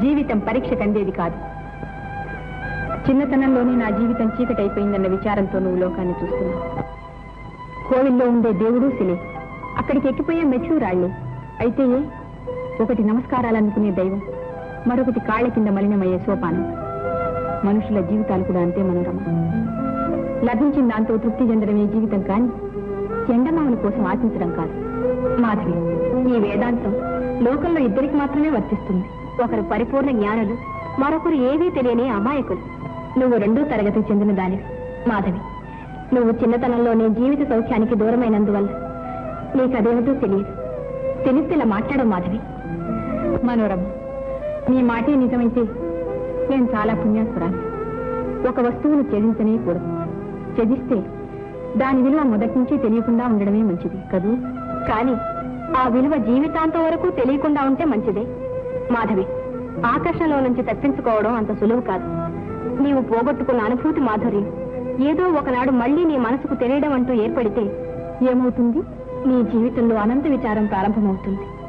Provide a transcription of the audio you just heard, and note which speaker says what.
Speaker 1: జీవితం పరీక్ష కందేది కాదు. చిన్నతనంలోనే నా జీవితం చీకటైపోయిందన్న విచారంతో నువ్వు లోకాన్ని చూస్తున్నావు. కోవిల్లో ఉండే దేవుడు శిలే, అక్కడికి ఎక్కిపోయే మెట్లు రాళ్లే. అయితే ఒకటి నమస్కారాలనుకునే దైవం, మరొకటి కాళ్ల కింద మలినమయ్యే సోపానం. మనుషుల జీవితాలు కూడా అంతే మనోరమ. లభించిన దాంతో తృప్తి చెందడమే జీవితం కాని ఎండమావుల కోసం ఆశించడం కాదు. మాధవి, ఈ వేదాంతం లోకంలో ఇద్దరికి మాత్రమే వర్తిస్తుంది. ఒకరు పరిపూర్ణ జ్ఞానులు, మరొకరు ఏవీ తెలియని అమాయకులు. నువ్వు 2వ తరగతికి చెందిన దానివి. మాధవి, నువ్వు చిన్నతనంలోనే జీవిత సౌఖ్యానికి దూరమైనందువల్ల నీకదేమిటో తెలియదు. తెలిస్తే ఇలా మాట్లాడవు మాధవి. మనోరమ, నీ మాటే నిజమైతే నేను చాలా పుణ్యాసురాలి. ఒక వస్తువును త్యజించనే కూడదు. త్యజిస్తే దాని విలువ మొదటి నుంచి తెలియకుండా ఉండడమే మంచిది కదూ. కానీ ఆ విలువ జీవితాంతం వరకు తెలియకుండా ఉంటే మంచిదే. మాధవి, ఆకర్షణలో నుంచి తప్పించుకోవడం అంత సులువు కాదు. నీవు పోగొట్టుకున్న అనుభూతి మాధుర్యం ఏదో ఒకనాడు మళ్లీ నీ మనసుకు తెలియడం అంటూ ఏర్పడితే ఏమవుతుంది? నీ జీవితంలో అనంత విచారం ప్రారంభమవుతుంది.